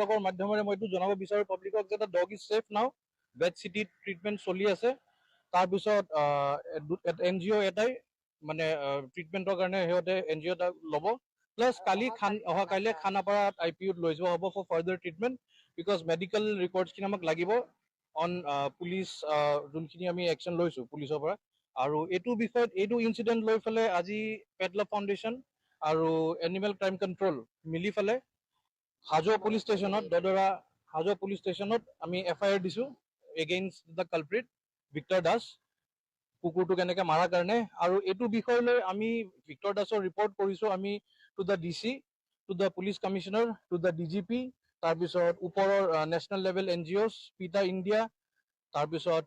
লগৰ মাধ্যমেৰে মই এইটো জনাব বিচাৰো পাব্লিকক যে দ্য ডগ ইজ ছেফ নাও বেড চিটিত ট্ৰিটমেণ্ট চলি আছে তাৰপিছত NGO এটাই মানে ট্ৰিটমেণ্টৰ কাৰণে সিহঁতে NGO এটা ল'ব প্লাছ কালি অহা কাইলৈ খানাপাৰাত IPUত লৈ যোৱা হ'ব for further treatment because medical ৰিপৰ্টছখিনি আমাক লাগিব অন পুলিচ যোনখিনি আমি একশ্যন লৈছোঁ পুলিচৰ পৰা আৰু এইটো বিষয়ত এইটো ইনচিডেণ্ট লৈ পেলাই আজি পেডলভ ফাউণ্ডেশ্যন আৰু এনিমেল ক্ৰাইম কণ্ট্ৰল মিলি পেলাই হাজোৱা পুলিচ ষ্টেচনত দদৰা হাজোৱা পুলিচ ষ্টেচনত আমি FIR দিছোঁ against the culprit Victor Das কুকুৰটোক এনেকৈ মাৰাৰ কাৰণে আৰু এইটো বিষয় লৈ আমি ভিক্টৰ দাসৰ ৰিপৰ্ট কৰিছোঁ আমি to the DC to the police commissioner to the DGP তাৰপিছত ওপৰৰ national level NGOs PETA India তাৰপিছত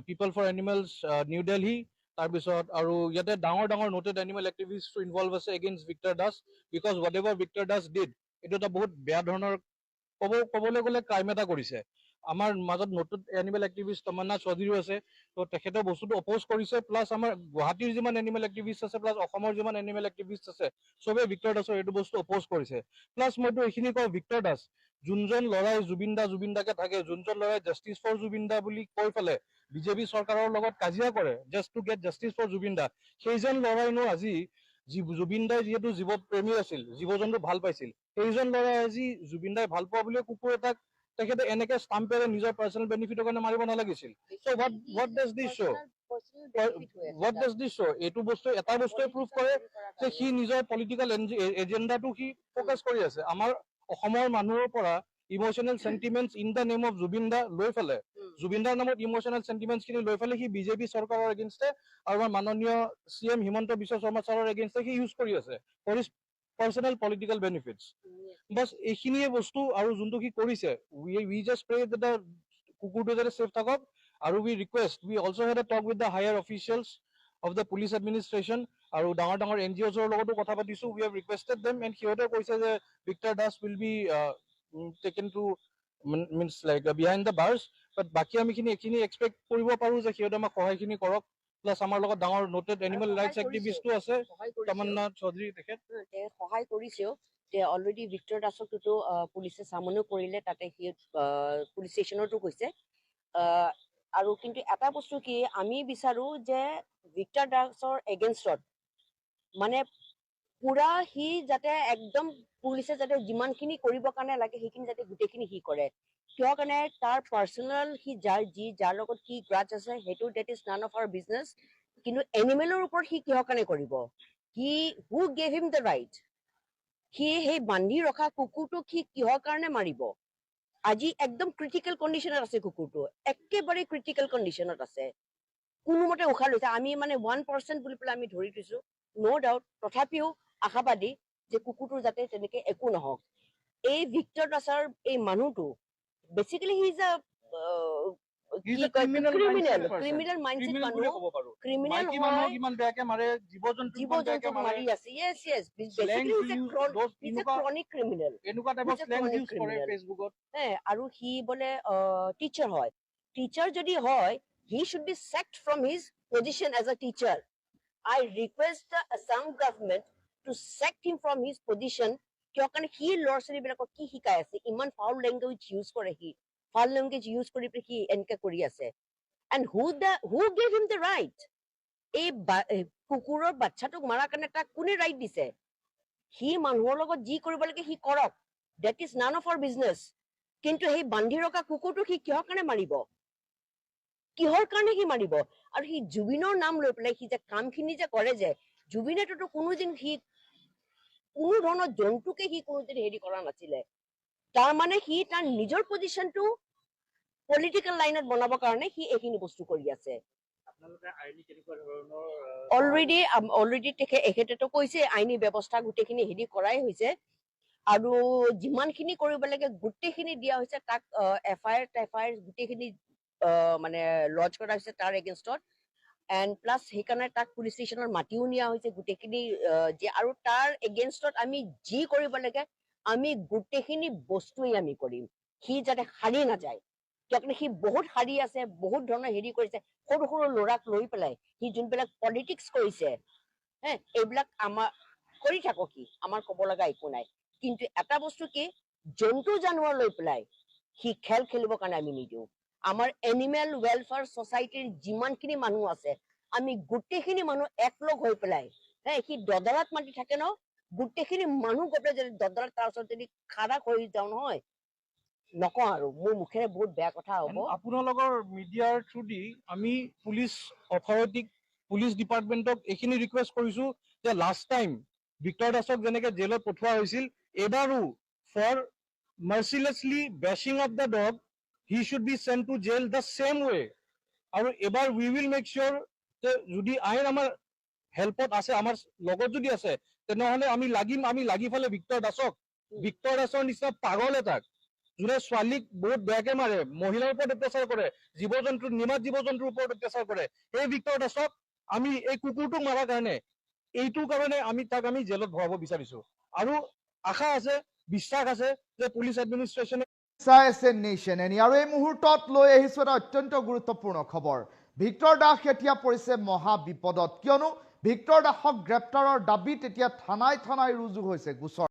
পিপল ফৰ এনিমেলছ নিউ দিল্লী তাৰপিছত আৰু ইয়াতে ডাঙৰ ডাঙৰ নোটেড এনিমেল এক্টিভিষ্ট ইনভলভ আছে against Victor Das because what ever Victor Das did এইটো এটা বহুত বেয়া ধৰণৰ ক'বলৈ গ'লে ক্ৰাইম এটা কৰিছে আমাৰ মাজত নতুন এনিমেল এক্টিভিষ্ট তমন্না চৌধুৰীও আছে তো তেখেতে বস্তুটো অপ'জ কৰিছে প্লাছ আমাৰ গুৱাহাটীৰ যিমান এনিমেল এক্টিভিষ্ট আছে প্লাছ অসমৰ যিমান এনিমেল এক্টিভিষ্ট আছে চবেই ভিক্টৰ দাসৰ এইটো বস্তু অপ'জ কৰিছে প্লাছ মইতো এইখিনি কওঁ ভিক্টৰ দাস যোনজন ল'ৰাই জুবিনদাকে থাকে যোনজন ল'ৰাই জাষ্টিছ ফৰ জুবিনদা বুলি কৈ পেলাই বিজেপি চৰকাৰৰ লগত কাজিয়া কৰে just to get justice for জুবিনদা সেইজন ল'ৰাইনো আজি জুবিনদাই যিহেতু জীৱপ্ৰেমী আছিল জীৱ জন্তু ভাল পাইছিল সেইজন ল'ৰাই আজি জুবিনদাই ভাল পোৱা বুলিয়ে কুকুৰ এটাক তেখেতে এনেকে ষ্টাম্পেৰে নিজৰ পাৰ্চনেল বেনিফিটৰ কাৰণে মাৰিব নালাগিছিল চ' হোৱাট ডাজ দিছ শ্ব' এইটো বস্তু এটা বস্তুৱে প্ৰুভ কৰে যে সি নিজৰ পলিটিকেল এজেণ্ডাটো সি ফ'কাছ কৰি আছে আমাৰ অসমৰ মানুহৰ পৰা emotional sentiments in the name of জুবিনদা লৈ পেলাই জুবিনদাৰ নামত ইম'চনেল চেণ্টিমেণ্টছখিনি লৈ পেলাই সি বিজেপি চৰকাৰৰ এগেইনষ্টে আৰু আমাৰ মাননীয় CM হিমন্ত বিশ্ব শৰ্মা ছাৰৰ এগেইনষ্টে সি ইউজ কৰি আছে for his personal political benefits বাছ এইখিনিয়ে বস্তু আৰু যোনটো সি কৰিছে we just pray that the কুকুৰটো যাতে ছেফ থাকক আৰু we also' had a talk with the higher officials of the police administration আৰু ডাঙৰ ডাঙৰ NGOছৰ লগতো কথা পাতিছোঁ we have requested them and সিহঁতে কৈছে যে Victor Das will be taken to means like behind the bars but বাকী আমি এইখিনি এক্সপেক্ট কৰিব পাৰোঁ যে সিহঁতে আমাক সহায়খিনি কৰক প্লাছ আমাৰ লগত ডাঙৰ নোটেড এনিমেল ৰাইটছ এক্টিভিষ্টো আছে তমন্না চৌধুৰী তেখেত সহায় কৰিছেও অলৰেডি ভিক্টৰ দাসকতো পুলিচে চামনো কৰিলে তাতে সি পুলিচ ষ্টেচনতো গৈছে আৰু কিন্তু এটা বস্তু কি আমি বিচাৰো যে ভিক্টৰ দাসৰ এগেইনষ্টত মানে পুৰা সি যাতে একদম পুলিচে যাতে যিমানখিনি কৰিবৰ কাৰণে লাগে সেইখিনি যাতে গোটেইখিনি সি কৰে কিয় কাৰণে তাৰ পাৰ্চনেল সি যাৰ লগত কি গ্ৰাজ আছে সেইটো that is none of our business কিন্তু এনিমেলৰ ওপৰত সি কিহৰ কাৰণে কৰিব who gave him the right সি সেই বান্ধি ৰখা কুকুৰটোক সি কিহৰ কাৰণে মাৰিব আজি একদম ক্ৰিটিকেল কণ্ডিশ্যনত আছে কুকুৰটো একেবাৰে ক্ৰিটিকেল কণ্ডিশ্যনত আছে কোনোমতে উশাহ লৈছে আমি মানে 1% বুলি পেলাই আমি ধৰি থৈছো ন' ডাউট তথাপিও আশাবাদী যে কুকুৰটোৰ যাতে তেনেকে একো নহওক এই ভিক্টৰ দাসৰ এই মানুহটো basically he is a criminal mindset মানুহ ক্ৰিমিনেল জীৱ-জন্তুক মাৰি আছে yes basically is a chronic criminal আৰু সি বোলে টিচাৰ হয় টিচাৰ যদি হয় he should be sacked from his position as a teacher. I request the Assam government to sack him from his position. কিয় কাৰণে সি ল'ৰা ছোৱালীবিলাকক কি শিকাই আছে ইমান ফাউল লেংগুৱেজ ইউজ কৰে সি ফাউল লেংগুৱেজ ইউজ কৰি পেলাই সি এনেকে কৰি আছে and who gave him the right এই কুকুৰৰ বাচ্চাটোক মাৰাৰ কাৰণে তাক কোনে ৰাইট দিছে সি মানুহৰ লগত যি কৰিব লাগে সি কৰক that is none of our business কিন্তু সেই বান্ধি ৰখা কুকুৰটোক সি কিহৰ কাৰণে মাৰিব কিহৰ কাৰণে সি মাৰিব আৰু সি জুবিনৰ নাম লৈ পেলাই সি যে কামখিনি যে কৰে যে জুবিনেতো কোনোদিন সি কোনো ধৰণৰ জন্তুকে সি কোনোদিন হেৰি কৰা নাছিলে তাৰ মানে সি তাৰ নিজৰ পজিশ্যনটো পলিটিকেল লাইনত বনাবৰ কাৰণে সি এইখিনি বস্তু কৰি আছে অলৰেডি এখেতেতো কৈছে আইনী ব্যৱস্থা গোটেইখিনি হেৰি কৰাই হৈছে আৰু যিমানখিনি কৰিব লাগে গোটেইখিনি দিয়া হৈছে তাক FIR গোটেইখিনি মানে লজ কৰা হৈছে তাৰ এগেইনষ্টত এণ্ড প্লাছ সেইকাৰণে তাক পুলিচ ষ্টেচনৰ মাতিও নিয়া হৈছে গোটেইখিনি আৰু তাৰ এগেইনষ্টত আমি যি কৰিব লাগে আমি গোটেইখিনি বস্তুৱেই আমি কৰিম সি যাতে হাৰি নাযায় কিয়নো সি বহুত হাৰি আছে বহুত ধৰণৰ হেৰি কৰিছে সৰু সৰু ল'ৰাক লৈ পেলাই সি যোনবিলাক পলিটিক্স কৰিছে এইবিলাক আমাৰ কৰি থাকক সি আমাৰ ক'ব লগা একো নাই কিন্তু এটা বস্তু কি জন্তু জানোৱাৰ লৈ পেলাই সি খেল খেলিবৰ কাৰণে আমি নিদিওঁ। আমাৰ এনিমেল ৱেলফেয়াৰ ছ'চাইটিৰ যিমানখিনি মানুহ আছে আমি গোটেইখিনি মানুহ একলগ হৈ পেলাই সি দদৰাত মাতি থাকে ন, গোটেইখিনি মানুহ গৈ পেলাই যদি দদৰাত তাৰ ওচৰত যদি খাৰা কৰি যাওঁ নহয়, নকওঁ আৰু মোৰ মুখেৰে বহুত বেয়া কথা হ'ব। আপোনালোকৰ মিডিয়াৰ থ্ৰুদি আমি পুলিচ অথৰিটিক পুলিচ ডিপাৰ্টমেণ্টক এইখিনি ৰিকুৱেষ্ট কৰিছো যে লাষ্ট টাইম ভিক্টৰ দাসক যেনেকে জেলত পঠোৱা হৈছিল, এইবাৰো for mercilessly beating of the dog he should be sent to jail the same way. আৰু এবাৰ উই উইল মেক চিয়'ৰ যে যদি আইন আমাৰ হেল্পত আছে, আমাৰ লগত যদি আছে, তেনেহ'লে আমি লাগি ফালে ভিক্টৰ দাসক, ভিক্টৰ দাসৰ নিচিনা পাগল এটাক যোনে ছোৱালীক বহুত বেয়াকে মাৰে, মহিলাৰ ওপৰত অত্যাচাৰ কৰে, নিমাত জীৱ জন্তুৰ ওপৰত অত্যাচাৰ কৰে, এই ভিক্টৰ দাসক আমি এই কুকুৰটোক মাৰাৰ কাৰণে এইটোৰ কাৰণে তাক আমি জেলত ভৰাব বিচাৰিছো। আৰু আশা আছে, বিশ্বাস আছে যে পুলিচ এডমিনিষ্ট্ৰেশ্যনে চাই আছে নেশ্যন এনি। আৰু এই মুহূৰ্তত লৈ আহিছোঁ এটা অত্যন্ত গুৰুত্বপূৰ্ণ খবৰ। ভিক্টৰ দাস এতিয়া পৰিছে মহা বিপদত, কিয়নো ভিক্টৰ দাসক গ্ৰেপ্তাৰৰ দাবীত এতিয়া থানাই ৰুজু হৈছে গোচৰ।